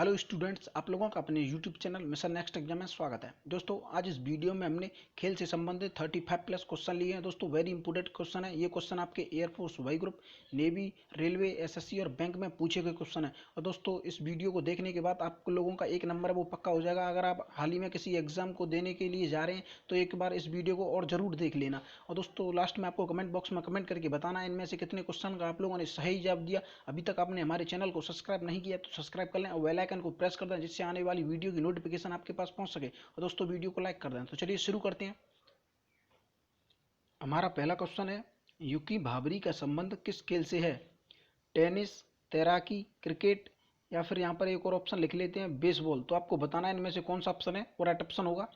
Hello students, आप लोगों का अपने YouTube channel mission next exam में स्वागत है। दोस्तों आज इस वीडियो में हमने खेल से संबंधित 35 प्लस क्वेश्चन लिए हैं। दोस्तों वेरी इंपॉर्टेंट क्वेश्चन है। ये क्वेश्चन आपके air force, Y group, navy, railway, SSC और बैंक में पूछे गए क्वेश्चन है। और दोस्तों इस वीडियो को देखने के बाद आप लोगों का एक नंबर वो पक्का हो जाएगा। अगर आप हाल ही में किसी एग्जाम को देने के लिए जा रहे हैं तो एक बार इस वीडियो को और जरूर देख लेना। और दोस्तों लास्ट में आपको कमेंट बॉक्स में कमेंट करके बताना है इनमें से कितने क्वेश्चन का आप लोगों ने सही जवाब दिया। अभी तक आपने हमारे चैनल को सब्सक्राइब नहीं किया तो सब्सक्राइब कर लें और बेल आइकन को प्रेस कर दें, जिससे आने वाली वीडियो की नोटिफिकेशन आपके पास पहुंच सके। और दोस्तों वीडियो को लाइक कर दें। तो चलिए शुरू करते हैं। हमारा पहला क्वेश्चन है, यूकी भाभरी का संबंध किस खेल से है? टेनिस, तैराकी, क्रिकेट या फिर यहाँ पर एक और ऑप्शन लिख लेते हैं बेसबॉल। तो आपको बताना है इनमें से कौन सा ऑप्शन है वो राइट ऑप्शन होगा।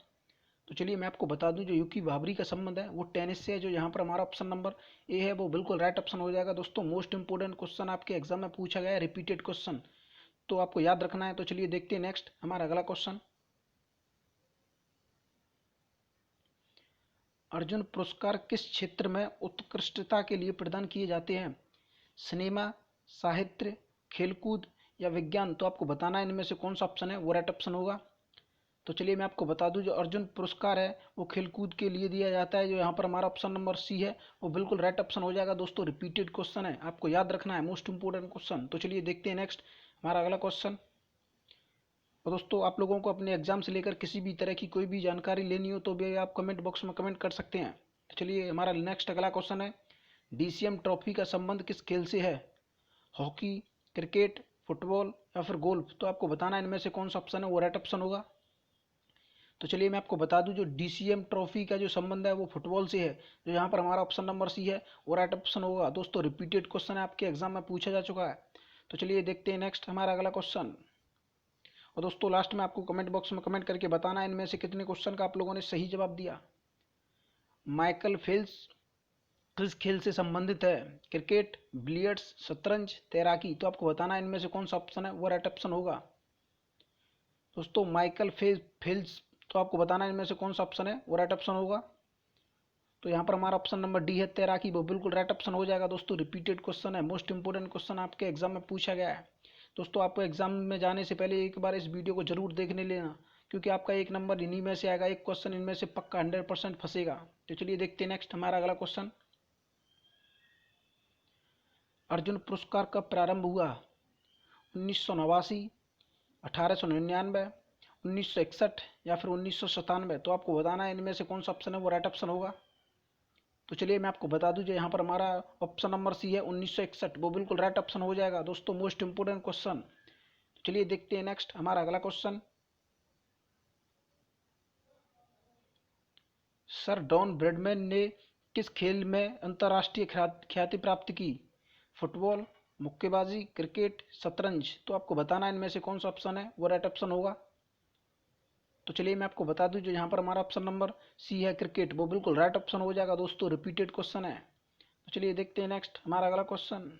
तो चलिए मैं आपको बता दूं, जो यूकी भाभरी का संबंध है वो टेनिस से है। जो यहाँ पर हमारा ऑप्शन नंबर ए है वो बिल्कुल राइट ऑप्शन हो जाएगा। दोस्तों मोस्ट इंपोर्टेंट क्वेश्चन आपके एग्जाम में पूछा गया है, रिपीटेड क्वेश्चन, तो आपको याद रखना है। तो चलिए देखते हैं नेक्स्ट हमारा अगला क्वेश्चन। अर्जुन पुरस्कार किस क्षेत्र में उत्कृष्टता के लिए प्रदान किए जाते हैं? सिनेमा, साहित्य, खेलकूद या विज्ञान? तो आपको बताना है इनमें से कौन सा ऑप्शन है वो राइट ऑप्शन होगा। तो चलिए मैं आपको बता दूं, जो अर्जुन पुरस्कार है वो खेलकूद के लिए दिया जाता है। जो यहाँ पर हमारा ऑप्शन नंबर सी है वो बिल्कुल राइट ऑप्शन हो जाएगा। दोस्तों रिपीटेड क्वेश्चन है, आपको याद रखना है, मोस्ट इंपोर्टेंट क्वेश्चन। तो चलिए देखते हैं नेक्स्ट हमारा अगला क्वेश्चन। और दोस्तों आप लोगों को अपने एग्जाम से लेकर किसी भी तरह की कोई भी जानकारी लेनी हो तो भी आप कमेंट बॉक्स में कमेंट कर सकते हैं। तो चलिए हमारा नेक्स्ट अगला क्वेश्चन है, डीसीएम ट्रॉफी का संबंध किस खेल से है? हॉकी, क्रिकेट, फुटबॉल या फिर गोल्फ? तो आपको बताना है इनमें से कौन सा ऑप्शन है वो राइट ऑप्शन होगा। तो चलिए मैं आपको बता दूं, जो डीसीएम ट्रॉफी का जो संबंध है वो फुटबॉल से है। जो यहाँ पर हमारा ऑप्शन नंबर सी है वो राइट ऑप्शन होगा। दोस्तों रिपीटेड क्वेश्चन है, आपके एग्जाम में पूछा जा चुका है। तो चलिए देखते हैं नेक्स्ट हमारा अगला क्वेश्चन। और दोस्तों लास्ट में आपको कमेंट बॉक्स में कमेंट करके बताना है इनमें से कितने क्वेश्चन का आप लोगों ने सही जवाब दिया। माइकल फेल्प्स किस खेल से संबंधित है? क्रिकेट, बिलियर्ड्स, शतरंज, तैराकी? तो आपको बताना है इनमें से कौन सा ऑप्शन है वो राइट ऑप्शन होगा। दोस्तों माइकल फेल्प्स, तो आपको बताना है इनमें से कौन सा ऑप्शन है वो राइट ऑप्शन होगा। तो यहाँ पर हमारा ऑप्शन नंबर डी है तैराकी, वो बिल्कुल राइट ऑप्शन हो जाएगा। दोस्तों रिपीटेड क्वेश्चन है, मोस्ट इंपोर्टेंट क्वेश्चन आपके एग्जाम में पूछा गया है। दोस्तों आपको एग्जाम में जाने से पहले एक बार इस वीडियो को जरूर देखने लेना, क्योंकि आपका एक नंबर इन्हीं में से आएगा, एक क्वेश्चन इनमें से पक्का 100% फंसेगा। तो चलिए देखते हैं नेक्स्ट हमारा अगला क्वेश्चन। अर्जुन पुरस्कार कब प्रारंभ हुआ? 1989, 1899, 1961 या फिर 1997? तो आपको बताना है इनमें से कौन सा ऑप्शन है वो राइट ऑप्शन होगा। तो चलिए मैं आपको बता दूं, जो यहाँ पर हमारा ऑप्शन नंबर सी है 1961, वो बिल्कुल राइट ऑप्शन हो जाएगा। दोस्तों मोस्ट इंपोर्टेंट क्वेश्चन। चलिए देखते हैं नेक्स्ट हमारा अगला क्वेश्चन। सर डॉन ब्रैडमैन ने किस खेल में अंतर्राष्ट्रीय ख्याति प्राप्त की? फुटबॉल, मुक्केबाजी, क्रिकेट, शतरंज? तो आपको बताना है इनमें से कौन सा ऑप्शन है वो राइट ऑप्शन होगा। तो चलिए मैं आपको बता दूं, जो यहाँ पर हमारा ऑप्शन नंबर सी है क्रिकेट, वो बिल्कुल राइट ऑप्शन हो जाएगा। दोस्तों रिपीटेड क्वेश्चन है। तो चलिए देखते हैं नेक्स्ट हमारा अगला क्वेश्चन।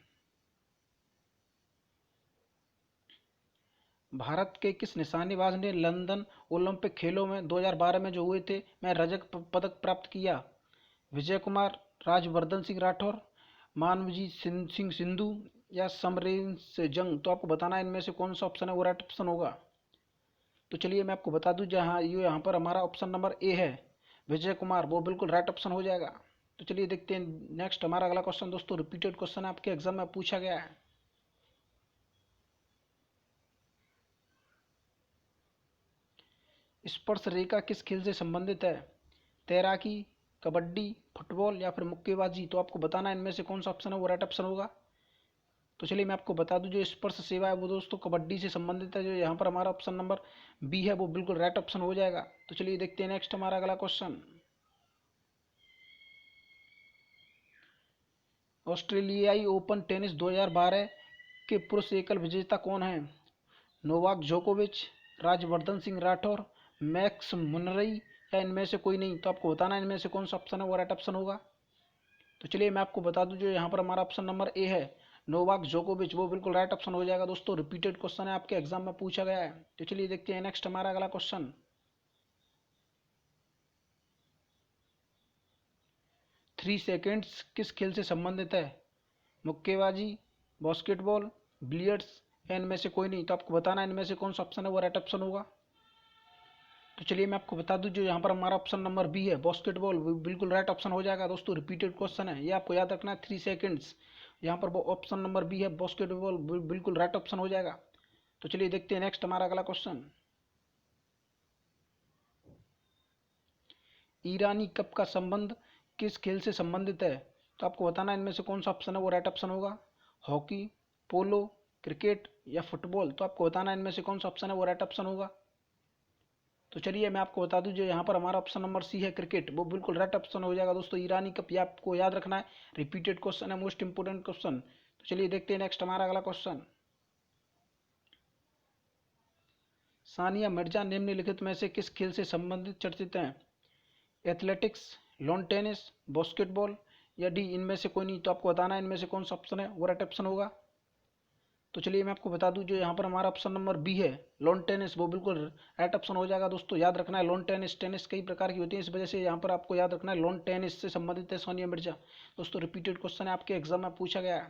भारत के किस निशानेबाज ने लंदन ओलंपिक खेलों में 2012 में जो हुए थे में रजत पदक प्राप्त किया? विजय कुमार, राजवर्धन सिंह राठौर, मानवजीत सिंह सिंधु या समरेश जंग? तो आपको बताना है इनमें से कौन सा ऑप्शन है वो राइट ऑप्शन होगा। तो चलिए मैं आपको बता दूं, जहाँ ये यहाँ पर हमारा ऑप्शन नंबर ए है विजय कुमार, वो बिल्कुल राइट ऑप्शन हो जाएगा। तो चलिए देखते हैं नेक्स्ट हमारा अगला क्वेश्चन। दोस्तों रिपीटेड क्वेश्चन आपके एग्जाम में पूछा गया है। स्पर्श रेखा किस खेल से संबंधित है? तैराकी, कबड्डी, फुटबॉल या फिर मुक्केबाजी? तो आपको बताना है इनमें से कौन सा ऑप्शन है वो राइट ऑप्शन होगा। तो चलिए मैं आपको बता दूं, जो स्पर्श सेवा है वो दोस्तों कबड्डी से संबंधित है। जो यहाँ पर हमारा ऑप्शन नंबर बी है वो बिल्कुल राइट ऑप्शन हो जाएगा। तो चलिए देखते हैं नेक्स्ट हमारा अगला क्वेश्चन। ऑस्ट्रेलियाई ओपन टेनिस 2012 के पुरुष एकल विजेता कौन है? नोवाक जोकोविच, राजवर्धन सिंह राठौर, मैक्स मुनरई या इनमें से कोई नहीं? तो आपको बताना है इनमें से कौन सा ऑप्शन है वो राइट ऑप्शन होगा। तो चलिए मैं आपको बता दूं, जो यहाँ पर हमारा ऑप्शन नंबर ए है नोवाक जोकोविच, वो बिल्कुल राइट ऑप्शन हो जाएगा। दोस्तों रिपीटेड क्वेश्चन है, आपके एग्जाम में पूछा गया है। तो चलिए देखते हैं नेक्स्ट हमारा अगला क्वेश्चन। 3 सेकेंड्स किस खेल से संबंधित है? मुक्केबाजी, बास्केटबॉल, बिलियर्ड्स या इनमें से कोई नहीं, तो आपको बताना है इनमें से कौन सा ऑप्शन है वो राइट ऑप्शन होगा। तो चलिए मैं आपको बता दूं, जो यहाँ पर हमारा ऑप्शन नंबर बी है बास्केटबॉल, बिल्कुल राइट ऑप्शन हो जाएगा दोस्तों। रिपीटेड क्वेश्चन है, ये आपको याद रखना है 3 सेकंड्स। यहाँ पर ऑप्शन नंबर बी है बास्केटबॉल, बिल्कुल राइट ऑप्शन हो जाएगा। तो चलिए देखते हैं नेक्स्ट हमारा अगला क्वेश्चन। ईरानी कप का संबंध किस खेल से संबंधित है? तो आपको बताना है इनमें से कौन सा ऑप्शन है वो राइट ऑप्शन होगा। हॉकी, पोलो, क्रिकेट या फुटबॉल, तो आपको बताना है इनमें से कौन सा ऑप्शन है वो राइट ऑप्शन होगा। तो चलिए मैं आपको बता दूं, जो यहाँ पर हमारा ऑप्शन नंबर सी है क्रिकेट, वो बिल्कुल राइट ऑप्शन हो जाएगा दोस्तों। ईरानी कप, ये आपको याद रखना है, रिपीटेड क्वेश्चन है, मोस्ट इंपोर्टेंट क्वेश्चन। तो चलिए देखते हैं नेक्स्ट हमारा अगला क्वेश्चन। सानिया मिर्जा निम्नलिखित में से किस खेल से संबंधित चर्चित हैं? एथलेटिक्स, लॉन टेनिस, बास्केटबॉल या डी इनमें से कोई नहीं, तो आपको बताना है इनमें से कौन सा ऑप्शन है वो राइट ऑप्शन होगा। तो चलिए मैं आपको बता दूं, जो यहाँ पर हमारा ऑप्शन नंबर बी है लॉन टेनिस, वो बिल्कुल राइट ऑप्शन हो जाएगा दोस्तों। याद रखना है लॉन टेनिस, टेनिस कई प्रकार की होती है, इस वजह से यहाँ पर आपको याद रखना है लॉन टेनिस से संबंधित है सानिया मिर्जा। दोस्तों रिपीटेड क्वेश्चन है, आपके एग्जाम में पूछा गया है।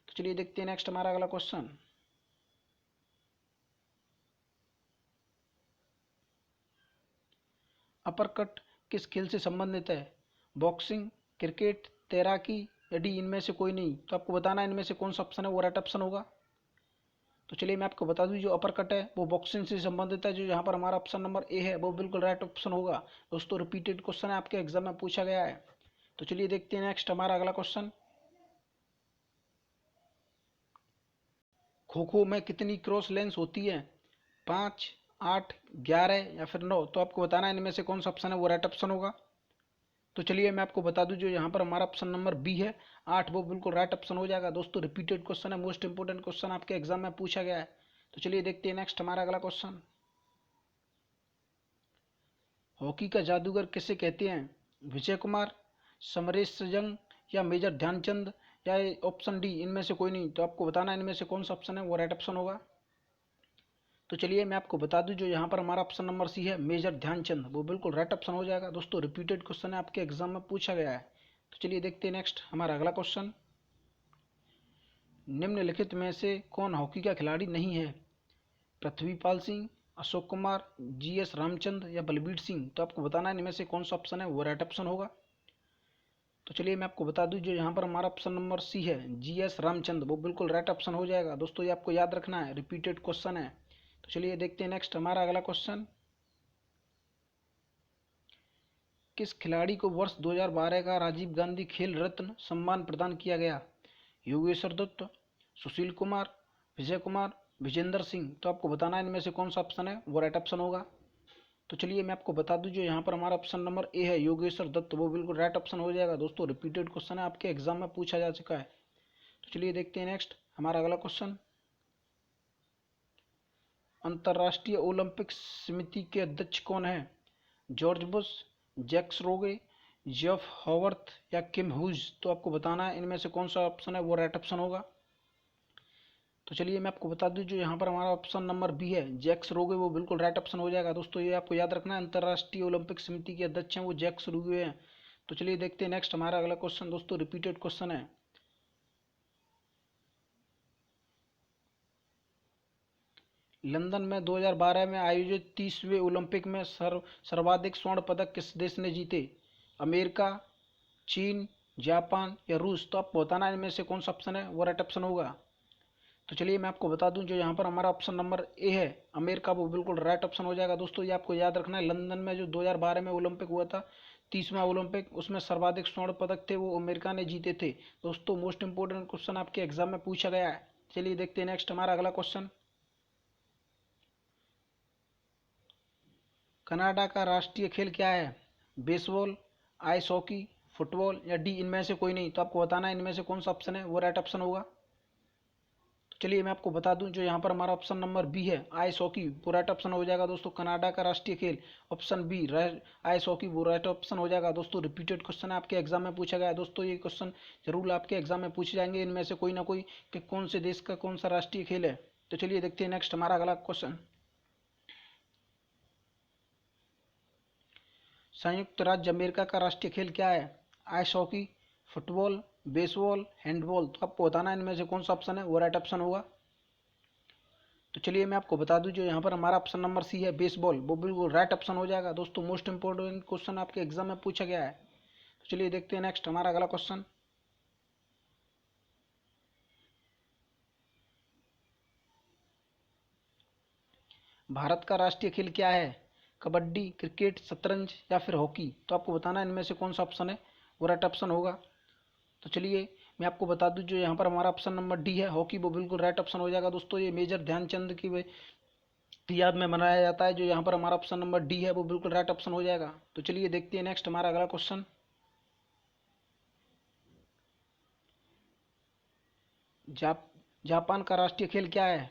तो चलिए देखते हैं नेक्स्ट हमारा अगला क्वेश्चन। अपरकट किस खेल से संबंधित है? बॉक्सिंग, क्रिकेट, तैराकी या डी इनमें से कोई नहीं, तो आपको बताना है इनमें से कौन सा ऑप्शन है वो राइट ऑप्शन होगा। तो चलिए मैं आपको बता दूं, जो अपर कट है वो बॉक्सिंग से संबंधित है, जो यहाँ पर हमारा ऑप्शन नंबर ए है वो बिल्कुल राइट ऑप्शन होगा दोस्तों। रिपीटेड क्वेश्चन है, आपके एग्जाम में पूछा गया है। तो चलिए देखते हैं नेक्स्ट हमारा अगला क्वेश्चन। खो खो में कितनी क्रॉस लेंस होती है? 5, 8, 11 या फिर 9, तो आपको बताना है इनमें से कौन सा ऑप्शन है वो राइट ऑप्शन होगा। तो चलिए मैं आपको बता दूं, जो यहाँ पर हमारा ऑप्शन नंबर बी है 8, वो बिल्कुल राइट ऑप्शन हो जाएगा दोस्तों। रिपीटेड क्वेश्चन है, मोस्ट इंपोर्टेंट क्वेश्चन आपके एग्जाम में पूछा गया है। तो चलिए देखते हैं नेक्स्ट हमारा अगला क्वेश्चन। हॉकी का जादूगर किसे कहते हैं? विजय कुमार, समरेश सजंग या मेजर ध्यानचंद या ऑप्शन डी इनमें से कोई नहीं, तो आपको बताना है इनमें से कौन सा ऑप्शन है वो राइट ऑप्शन होगा। तो चलिए मैं आपको बता दूं, जो यहाँ पर हमारा ऑप्शन नंबर सी है मेजर ध्यानचंद, वो बिल्कुल राइट ऑप्शन हो जाएगा दोस्तों। रिपीटेड क्वेश्चन है, आपके एग्जाम में पूछा गया है। तो चलिए देखते हैं नेक्स्ट हमारा अगला क्वेश्चन। निम्नलिखित में से कौन हॉकी का खिलाड़ी नहीं है? पृथ्वीपाल सिंह, अशोक कुमार, जीएस रामचंद्र या बलबीर सिंह, तो आपको बताना है इनमें से कौन सा ऑप्शन है वो राइट ऑप्शन होगा। तो चलिए मैं आपको बता दूं, जो यहाँ पर हमारा ऑप्शन नंबर सी है जीएस रामचंद्र, वो बिल्कुल राइट ऑप्शन हो जाएगा दोस्तों। ये आपको याद रखना है, रिपीटेड क्वेश्चन है। तो चलिए देखते हैं नेक्स्ट हमारा अगला क्वेश्चन। किस खिलाड़ी को वर्ष 2012 का राजीव गांधी खेल रत्न सम्मान प्रदान किया गया? योगेश्वर दत्त, सुशील कुमार, विजय कुमार, विजेंद्र सिंह, तो आपको बताना है इनमें से कौन सा ऑप्शन है वो राइट ऑप्शन होगा। तो चलिए मैं आपको बता दूं, जो यहाँ पर हमारा ऑप्शन नंबर ए है योगेश्वर दत्त, वो बिल्कुल राइट ऑप्शन हो जाएगा दोस्तों। रिपीटेड क्वेश्चन है, आपके एग्जाम में पूछा जा चुका है। तो चलिए देखते हैं नेक्स्ट हमारा अगला क्वेश्चन। अंतर्राष्ट्रीय ओलंपिक समिति के अध्यक्ष कौन है? जॉर्ज बुश, जैक्स रोगे, जेफ हॉवर्थ या किम ह्यूज, तो आपको बताना है इनमें से कौन सा ऑप्शन है वो राइट ऑप्शन होगा। तो चलिए मैं आपको बता दूं, जो यहाँ पर हमारा ऑप्शन नंबर बी है जैक्स रोगे, वो बिल्कुल राइट ऑप्शन हो जाएगा दोस्तों। ये आपको याद रखना है, अंतर्राष्ट्रीय ओलंपिक समिति के अध्यक्ष हैं वो जैक्स रोगे हैं। तो चलिए देखते हैं नेक्स्ट हमारा अगला क्वेश्चन दोस्तों, रिपीटेड क्वेश्चन है। लंदन में 2012 में आयोजित 30वें ओलंपिक में सर्वाधिक स्वर्ण पदक किस देश ने जीते? अमेरिका, चीन, जापान या रूस, तो आपको बताना है इनमें से कौन सा ऑप्शन है वो राइट ऑप्शन होगा। तो चलिए मैं आपको बता दूं, जो यहाँ पर हमारा ऑप्शन नंबर ए है अमेरिका, वो बिल्कुल राइट ऑप्शन हो जाएगा दोस्तों। ये आपको याद रखना है, लंदन में जो 2012 में ओलंपिक हुआ था 30वां ओलंपिक, उसमें सर्वाधिक स्वर्ण पदक थे वो अमेरिका ने जीते थे दोस्तों। मोस्ट इंपोर्टेंट क्वेश्चन आपके एग्जाम में पूछा गया है। चलिए देखते हैं नेक्स्ट हमारा अगला क्वेश्चन। कनाडा का राष्ट्रीय खेल क्या है? बेसबॉल, आइस हॉकी, फुटबॉल या डी इनमें से कोई नहीं, तो आपको बताना है इनमें से कौन सा ऑप्शन है वो राइट ऑप्शन होगा। तो चलिए मैं आपको बता दूं, जो यहाँ पर हमारा ऑप्शन नंबर बी है आइस हॉकी, वो राइट ऑप्शन हो जाएगा दोस्तों। कनाडा का राष्ट्रीय खेल ऑप्शन बी आइस हॉकी, वो राइट ऑप्शन हो जाएगा दोस्तों। रिपीटेड क्वेश्चन है, आपके एग्जाम में पूछा गया है दोस्तों। ये क्वेश्चन जरूर आपके एग्जाम में पूछे जाएंगे, इनमें से कोई ना कोई, कि कौन से देश का कौन सा राष्ट्रीय खेल है। तो चलिए देखते हैं नेक्स्ट हमारा अगला क्वेश्चन। संयुक्त राज्य अमेरिका का राष्ट्रीय खेल क्या है? Ice hockey, football, baseball, handball, तो आपको बताना है इनमें से कौन सा ऑप्शन है वो राइट ऑप्शन होगा। तो चलिए मैं आपको बता दूं, जो यहाँ पर हमारा ऑप्शन नंबर सी है बेसबॉल, वो बिल्कुल राइट ऑप्शन हो जाएगा। दोस्तों मोस्ट इंपोर्टेंट क्वेश्चन आपके एग्जाम में पूछा गया है। तो चलिए देखते हैं नेक्स्ट हमारा अगला क्वेश्चन। भारत का राष्ट्रीय खेल क्या है? कबड्डी, क्रिकेट, शतरंज या फिर हॉकी? तो आपको बताना है इनमें से कौन सा ऑप्शन है वो राइट ऑप्शन होगा। तो चलिए मैं आपको बता दूं, जो यहाँ पर हमारा ऑप्शन नंबर डी है हॉकी, वो बिल्कुल राइट ऑप्शन हो जाएगा। दोस्तों ये मेजर ध्यानचंद की याद में मनाया जाता है। जो यहाँ पर हमारा ऑप्शन नंबर डी है वो बिल्कुल राइट ऑप्शन हो जाएगा। तो चलिए देखते हैं नेक्स्ट हमारा अगला क्वेश्चन। जाप जापान का राष्ट्रीय खेल क्या है?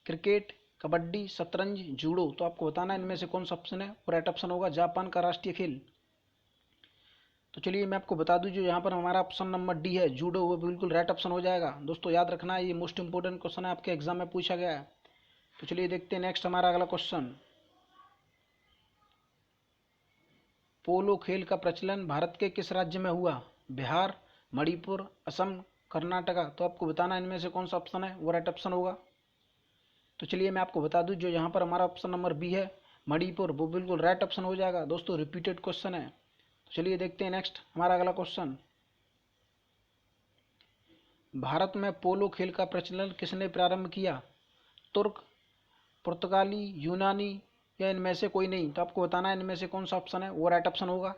क्रिकेट, कबड्डी, शतरंज, जूडो? तो आपको बताना है इनमें से कौन सा ऑप्शन है वो राइट ऑप्शन होगा जापान का राष्ट्रीय खेल। तो चलिए मैं आपको बता दूं, जो यहाँ पर हमारा ऑप्शन नंबर डी है जूडो, वो बिल्कुल राइट ऑप्शन हो जाएगा। दोस्तों याद रखना है, ये मोस्ट इंपोर्टेंट क्वेश्चन है, आपके एग्जाम में पूछा गया है। तो चलिए देखते हैं नेक्स्ट हमारा अगला क्वेश्चन। पोलो खेल का प्रचलन भारत के किस राज्य में हुआ? बिहार, मणिपुर, असम, कर्नाटका? तो आपको बताना है इनमें से कौन सा ऑप्शन है वो राइट ऑप्शन होगा। तो चलिए मैं आपको बता दूं, जो यहाँ पर हमारा ऑप्शन नंबर बी है मणिपुर, वो बिल्कुल राइट ऑप्शन हो जाएगा। दोस्तों रिपीटेड क्वेश्चन है। तो चलिए देखते हैं नेक्स्ट हमारा अगला क्वेश्चन। भारत में पोलो खेल का प्रचलन किसने प्रारंभ किया? तुर्क, पुर्तगाली, यूनानी या इनमें से कोई नहीं? तो आपको बताना है इनमें से कौन सा ऑप्शन है वो राइट ऑप्शन होगा।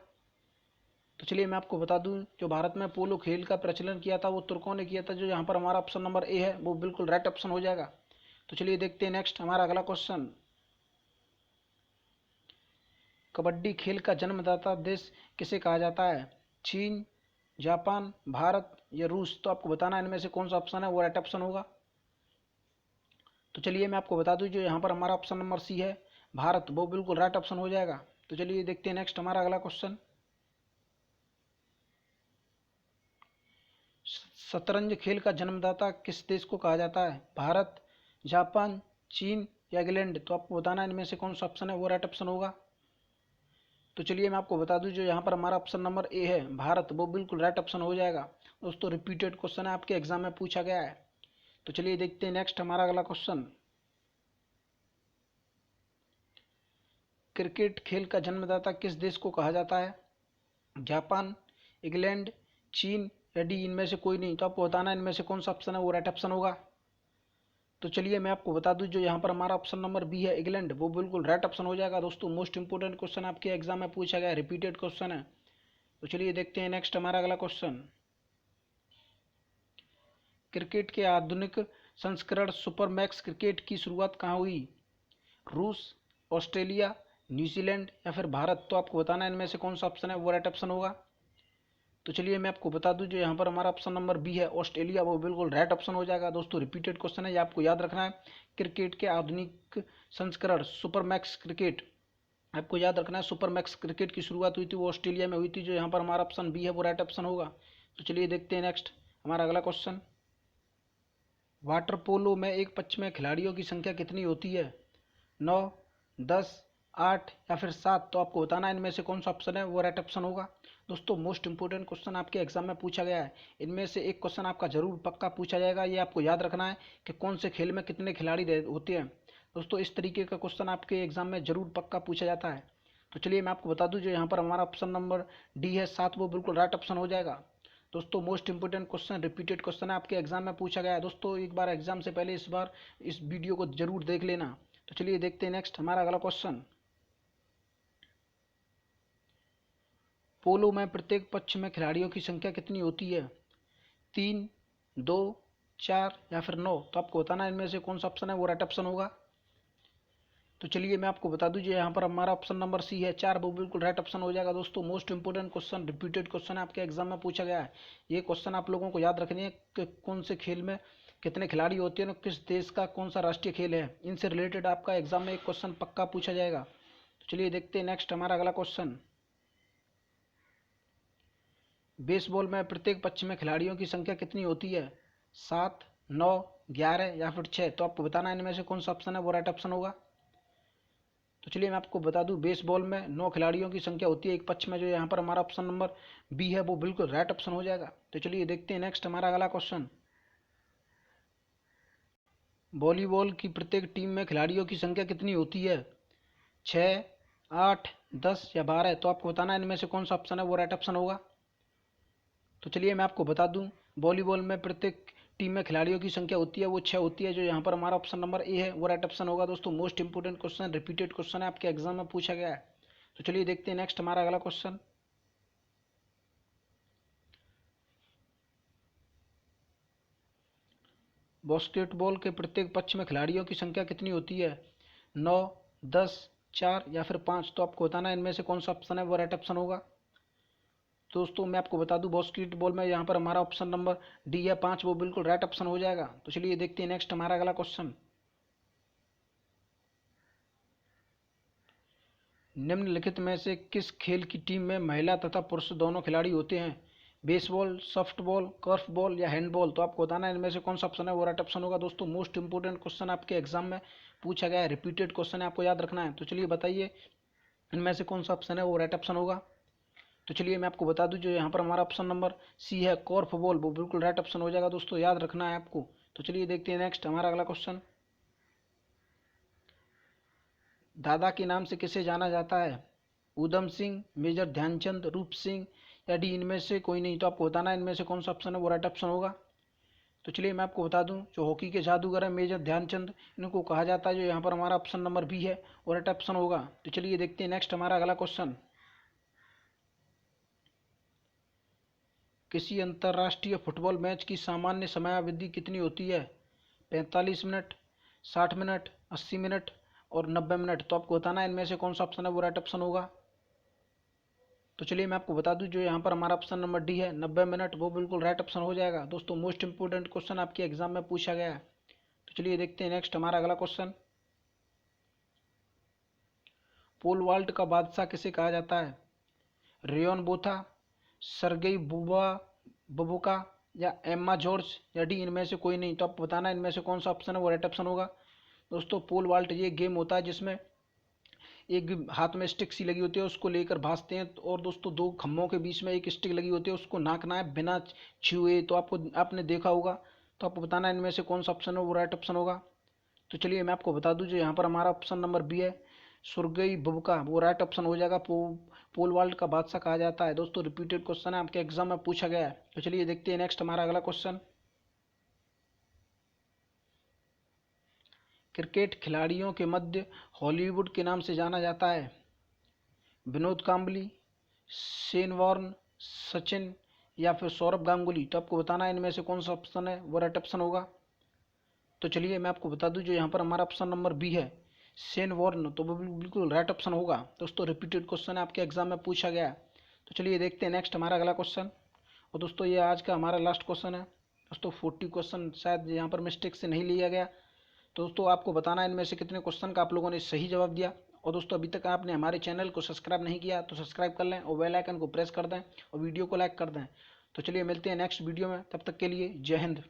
तो चलिए मैं आपको बता दूं, जो भारत में पोलो खेल का प्रचलन किया था वो तुर्कों ने किया था। जो यहाँ पर हमारा ऑप्शन नंबर ए है वो बिल्कुल राइट ऑप्शन हो जाएगा। तो चलिए देखते हैं नेक्स्ट हमारा अगला क्वेश्चन। कबड्डी खेल का जन्मदाता देश किसे कहा जाता है? चीन, जापान, भारत या रूस? तो आपको बताना है इनमें से कौन सा ऑप्शन है वो राइट ऑप्शन होगा। तो चलिए मैं आपको बता दूं, जो यहाँ पर हमारा ऑप्शन नंबर सी है भारत, वो बिल्कुल राइट ऑप्शन हो जाएगा। तो चलिए देखते हैं नेक्स्ट हमारा अगला क्वेश्चन। शतरंज खेल का जन्मदाता किस देश को कहा जाता है? भारत, जापान, चीन या इंग्लैंड? तो आपको बताना है इनमें से कौन सा ऑप्शन है वो राइट ऑप्शन होगा। तो चलिए मैं आपको बता दूं, जो यहाँ पर हमारा ऑप्शन नंबर ए है भारत, वो बिल्कुल राइट ऑप्शन हो जाएगा। दोस्तों रिपीटेड क्वेश्चन है, आपके एग्जाम में पूछा गया है। तो चलिए देखते हैं नेक्स्ट हमारा अगला क्वेश्चन। क्रिकेट खेल का जन्मदाता किस देश को कहा जाता है? जापान, इंग्लैंड, चीन या डी इनमें से कोई नहीं? तो आपको बताना है इनमें से कौन सा ऑप्शन है वो राइट ऑप्शन होगा। तो चलिए मैं आपको बता दूं, जो यहाँ पर हमारा ऑप्शन नंबर बी है इंग्लैंड, वो बिल्कुल राइट ऑप्शन हो जाएगा। दोस्तों मोस्ट इंपोर्टेंट क्वेश्चन आपके एग्जाम में पूछा गया है, रिपीटेड क्वेश्चन है। तो चलिए देखते हैं नेक्स्ट हमारा अगला क्वेश्चन। क्रिकेट के आधुनिक संस्करण सुपर मैक्स क्रिकेट की शुरुआत कहाँ हुई? रूस, ऑस्ट्रेलिया, न्यूजीलैंड या फिर भारत? तो आपको बताना है इनमें से कौन सा ऑप्शन है वो राइट ऑप्शन होगा। तो चलिए मैं आपको बता दूं, जो यहाँ पर हमारा ऑप्शन नंबर बी है ऑस्ट्रेलिया, वो बिल्कुल राइट ऑप्शन हो जाएगा। दोस्तों रिपीटेड क्वेश्चन है, ये आपको याद रखना है। क्रिकेट के आधुनिक संस्करण सुपर मैक्स क्रिकेट, आपको याद रखना है सुपर मैक्स क्रिकेट की शुरुआत हुई थी वो ऑस्ट्रेलिया में हुई थी। जो यहाँ पर हमारा ऑप्शन बी है वो राइट ऑप्शन होगा। तो चलिए देखते हैं नेक्स्ट हमारा अगला क्वेश्चन। वाटर पोलो में एक पक्ष में खिलाड़ियों की संख्या कितनी होती है? 9, 10, 8 या फिर 7? तो आपको बताना है इनमें से कौन सा ऑप्शन है वो राइट ऑप्शन होगा। दोस्तों मोस्ट इंपोर्टेंट क्वेश्चन आपके एग्जाम में पूछा गया है, इनमें से एक क्वेश्चन आपका जरूर पक्का पूछा जाएगा। ये आपको याद रखना है कि कौन से खेल में कितने खिलाड़ी होते हैं। दोस्तों इस तरीके का क्वेश्चन आपके एग्जाम में जरूर पक्का पूछा जाता है। तो चलिए मैं आपको बता दूं, जो यहाँ पर हमारा ऑप्शन नंबर डी है 7, वो बिल्कुल राइट ऑप्शन हो जाएगा। दोस्तों most important question, repeated question है, आपके एग्जाम में पूछा गया है। दोस्तों एक बार एग्जाम से पहले इस बार इस वीडियो को जरूर देख लेना। तो चलिए देखते हैं नेक्स्ट हमारा अगला क्वेश्चन। पोलो में प्रत्येक पक्ष में खिलाड़ियों की संख्या कितनी होती है? 3, 2, 4 या फिर 9? तो आपको बताना है इनमें से कौन सा ऑप्शन है वो राइट ऑप्शन होगा। तो चलिए मैं आपको बता दूं, जो यहाँ पर हमारा ऑप्शन नंबर सी है 4, वो बिल्कुल राइट ऑप्शन हो जाएगा। दोस्तों most important question, repeated question है, आपके एग्जाम में पूछा गया है। ये क्वेश्चन आप लोगों को याद रखनी है कि कौन से खेल में कितने खिलाड़ी होते हैं और किस देश का कौन सा राष्ट्रीय खेल है, इनसे रिलेटेड आपका एग्जाम में एक क्वेश्चन पक्का पूछा जाएगा। तो चलिए देखते हैं नेक्स्ट हमारा अगला क्वेश्चन। बेसबॉल में प्रत्येक पक्ष में खिलाड़ियों की संख्या कितनी होती है? 7, 9, 11 या फिर 6? तो आपको बताना है इनमें से कौन सा ऑप्शन है वो राइट ऑप्शन होगा। तो चलिए मैं आपको बता दूं, बेसबॉल में 9 खिलाड़ियों की संख्या होती है एक पक्ष में। जो यहाँ पर हमारा ऑप्शन नंबर बी है वो बिल्कुल राइट ऑप्शन हो जाएगा। तो चलिए देखते हैं नेक्स्ट हमारा अगला क्वेश्चन। वॉलीबॉल की प्रत्येक टीम में खिलाड़ियों की संख्या कितनी होती है? 6, 8, 10 या 12? तो आपको बताना है इनमें से कौन सा ऑप्शन है वो राइट ऑप्शन होगा। तो चलिए मैं आपको बता दूं, वॉलीबॉल में प्रत्येक टीम में खिलाड़ियों की संख्या होती है वो 6 होती है, जो यहाँ पर हमारा ऑप्शन नंबर ए है वो राइट ऑप्शन होगा। दोस्तों most important question, repeated question है, आपके एग्जाम में पूछा गया है। तो चलिए देखते हैं नेक्स्ट हमारा अगला क्वेश्चन। बास्केटबॉल के प्रत्येक पक्ष में खिलाड़ियों की संख्या कितनी होती है? 9, 10, 4 या फिर 5? तो आपको बताना है इनमें से कौन सा ऑप्शन है वो राइट ऑप्शन होगा। दोस्तों मैं आपको बता दूं, बास्केटबॉल में यहाँ पर हमारा ऑप्शन नंबर डी है 5, वो बिल्कुल राइट ऑप्शन हो जाएगा। तो चलिए देखते हैं नेक्स्ट हमारा अगला क्वेश्चन। निम्नलिखित में से किस खेल की टीम में महिला तथा पुरुष दोनों खिलाड़ी होते हैं? बेसबॉल, सॉफ्टबॉल, कर्फबॉल या हैंडबॉल? तो आपको बताना है इनमें से कौन सा ऑप्शन है वो राइट ऑप्शन होगा। दोस्तों मोस्ट इंपोर्टेंट क्वेश्चन आपके एग्जाम में पूछा गया है, रिपीटेड क्वेश्चन है, आपको याद रखना है। तो चलिए बताइए इनमें से कौन सा ऑप्शन है वो राइट ऑप्शन होगा। तो चलिए मैं आपको बता दूं, जो यहाँ पर हमारा ऑप्शन नंबर सी है कॉर्फबॉल, वो बिल्कुल राइट ऑप्शन हो जाएगा। दोस्तों याद रखना है आपको। तो चलिए देखते हैं नेक्स्ट हमारा अगला क्वेश्चन। दादा के नाम से किसे जाना जाता है? उधम सिंह, मेजर ध्यानचंद, रूप सिंह या डी इनमें से कोई नहीं? तो आपको बताना है इनमें से कौन सा ऑप्शन है वो राइट ऑप्शन होगा। तो चलिए मैं आपको बता दूं, जो हॉकी के जादूगर हैं मेजर ध्यानचंद, इनको कहा जाता है, जो यहाँ पर हमारा ऑप्शन नंबर बी है वो राइट ऑप्शन होगा। तो चलिए देखते हैं नेक्स्ट हमारा अगला क्वेश्चन। किसी अंतर्राष्ट्रीय फुटबॉल मैच की सामान्य समयावधि कितनी होती है? 45 मिनट, 60 मिनट, 80 मिनट और 90 मिनट? तो आपको बताना है इनमें से कौन सा ऑप्शन है वो राइट ऑप्शन होगा। तो चलिए मैं आपको बता दूं, जो यहाँ पर हमारा ऑप्शन नंबर डी है 90 मिनट, वो बिल्कुल राइट ऑप्शन हो जाएगा। दोस्तों मोस्ट इंपोर्टेंट क्वेश्चन आपके एग्जाम में पूछा गया है। तो चलिए देखते हैं नेक्स्ट हमारा अगला क्वेश्चन। पोल वाल्ट का बादशाह किसे कहा जाता है? रेयन बोथा, सरगेई बुबा बबुका या एम्मा जॉर्ज या डी इनमें से कोई नहीं? तो आपको बताना है इनमें से कौन सा ऑप्शन है वो राइट ऑप्शन होगा। दोस्तों पोल वाल्ट ये गेम होता है जिसमें एक हाथ में स्टिक सी लगी होती है, उसको लेकर भागते हैं, और दोस्तों दो खम्भों के बीच में एक स्टिक लगी होती है, उसको नाकना है बिना छुए। तो आपको आपने देखा होगा। तो आपको बताना है इनमें से कौन सा ऑप्शन है वो राइट ऑप्शन होगा। तो चलिए मैं आपको बता दूं, जो यहाँ पर हमारा ऑप्शन नंबर बी है सुरगई बुबका, वो राइट ऑप्शन हो जाएगा। पोल वाल्ट का बादशाह कहा जाता है। दोस्तों रिपीटेड क्वेश्चन है, आपके एग्जाम में पूछा गया है। तो चलिए देखते हैं नेक्स्ट हमारा अगला क्वेश्चन। क्रिकेट खिलाड़ियों के मध्य हॉलीवुड के नाम से जाना जाता है? विनोद कांबली, शेन वॉर्न, सचिन या फिर सौरभ गांगुली? तो आपको बताना है इनमें से कौन सा ऑप्शन है वो राइट ऑप्शन होगा। तो चलिए मैं आपको बता दूं, जो यहाँ पर हमारा ऑप्शन नंबर बी है शेन वॉर्न, तो वो बिल्कुल राइट ऑप्शन होगा। दोस्तों रिपीटेड क्वेश्चन है, आपके एग्जाम में पूछा गया है। तो चलिए देखते हैं नेक्स्ट हमारा अगला क्वेश्चन। और दोस्तों ये आज का हमारा लास्ट क्वेश्चन है। दोस्तों 40 क्वेश्चन शायद यहाँ पर मिस्टेक से नहीं लिया गया। तो दोस्तों आपको बताना है इनमें से कितने क्वेश्चन का आप लोगों ने सही जवाब दिया। और दोस्तों अभी तक आपने हमारे चैनल को सब्सक्राइब नहीं किया तो सब्सक्राइब कर लें और बेल आइकन को प्रेस कर दें और वीडियो को लाइक कर दें। तो चलिए मिलते हैं नेक्स्ट वीडियो में, तब तक के लिए जय हिंद।